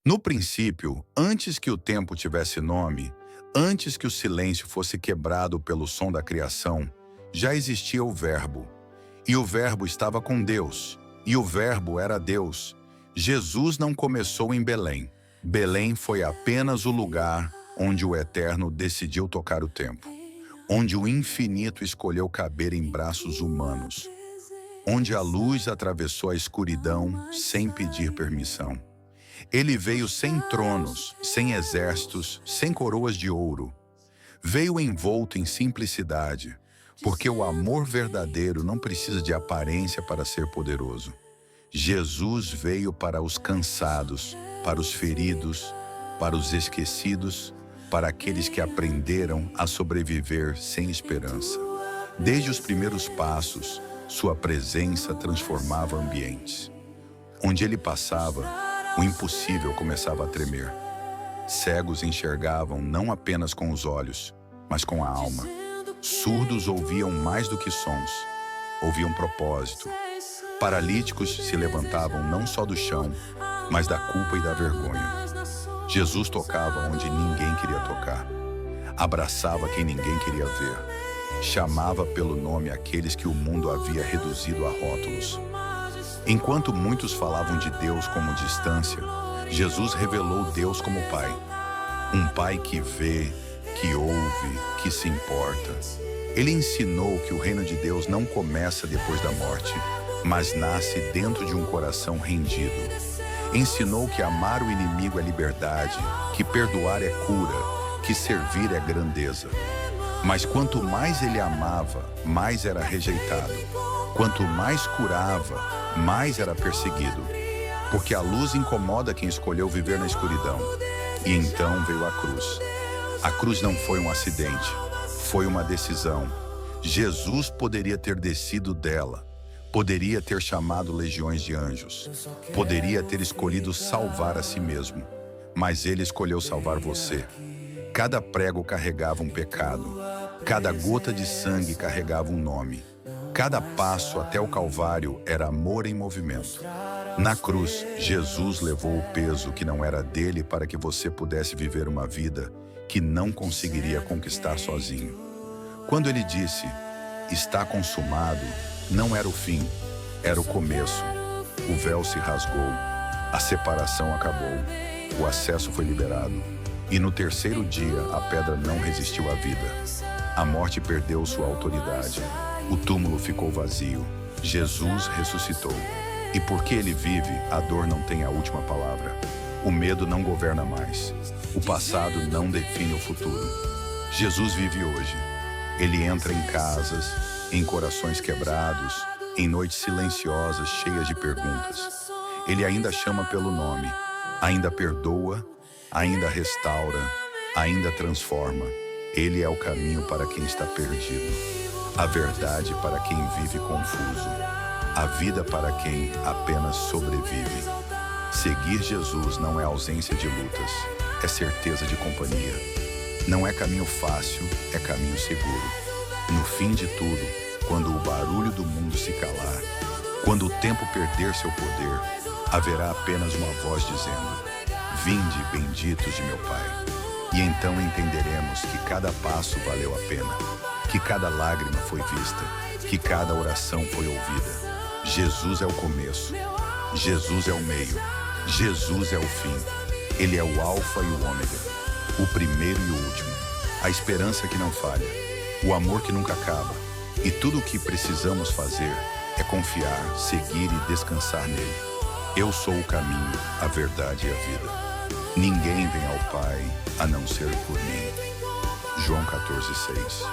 No princípio, antes que o tempo tivesse nome, antes que o silêncio fosse quebrado pelo som da criação, já existia o Verbo. E o Verbo estava com Deus, e o Verbo era Deus. Jesus não começou em Belém. Belém foi apenas o lugar onde o Eterno decidiu tocar o tempo, onde o infinito escolheu caber em braços humanos, onde a luz atravessou a escuridão sem pedir permissão. Ele veio sem tronos, sem exércitos, sem coroas de ouro. Veio envolto em simplicidade, porque o amor verdadeiro não precisa de aparência para ser poderoso. Jesus veio para os cansados, para os feridos, para os esquecidos, para aqueles que aprenderam a sobreviver sem esperança. Desde os primeiros passos, sua presença transformava ambientes. Onde ele passava, o impossível começava a tremer. Cegos enxergavam não apenas com os olhos, mas com a alma. Surdos ouviam mais do que sons, ouviam propósito. Paralíticos se levantavam não só do chão, mas da culpa e da vergonha. Jesus tocava onde ninguém queria tocar. Abraçava quem ninguém queria ver. Chamava pelo nome aqueles que o mundo havia reduzido a rótulos. Enquanto muitos falavam de Deus como distância, Jesus revelou Deus como Pai. Um Pai que vê, que ouve, que se importa. Ele ensinou que o reino de Deus não começa depois da morte, mas nasce dentro de um coração rendido. Ensinou que amar o inimigo é liberdade, que perdoar é cura, que servir é grandeza. Mas quanto mais ele amava, mais era rejeitado. Quanto mais curava, mais era perseguido. Porque a luz incomoda quem escolheu viver na escuridão. E então veio a cruz. A cruz não foi um acidente, foi uma decisão. Jesus poderia ter descido dela, poderia ter chamado legiões de anjos, poderia ter escolhido salvar a si mesmo, mas ele escolheu salvar você. Cada prego carregava um pecado, cada gota de sangue carregava um nome. Cada passo até o Calvário era amor em movimento. Na cruz, Jesus levou o peso que não era dele para que você pudesse viver uma vida que não conseguiria conquistar sozinho. Quando ele disse, "Está consumado", não era o fim, era o começo. O véu se rasgou, a separação acabou, o acesso foi liberado. E no terceiro dia, a pedra não resistiu à vida. A morte perdeu sua autoridade. O túmulo ficou vazio. Jesus ressuscitou. E porque ele vive, a dor não tem a última palavra. O medo não governa mais. O passado não define o futuro. Jesus vive hoje. Ele entra em casas, em corações quebrados, em noites silenciosas cheias de perguntas. Ele ainda chama pelo nome, ainda perdoa, ainda restaura, ainda transforma. Ele é o caminho para quem está perdido, a verdade para quem vive confuso, a vida para quem apenas sobrevive. Seguir Jesus não é ausência de lutas, é certeza de companhia. Não é caminho fácil, é caminho seguro. No fim de tudo, quando o barulho do mundo se calar, quando o tempo perder seu poder, haverá apenas uma voz dizendo, "Vinde, benditos de meu Pai." E então entenderemos que cada passo valeu a pena, que cada lágrima foi vista, que cada oração foi ouvida. Jesus é o começo, Jesus é o meio, Jesus é o fim. Ele é o alfa e o ômega, o primeiro e o último, a esperança que não falha, o amor que nunca acaba. E tudo o que precisamos fazer é confiar, seguir e descansar nele. Eu sou o caminho, a verdade e a vida. Ninguém vem ao Pai a não ser por mim. João 14:6.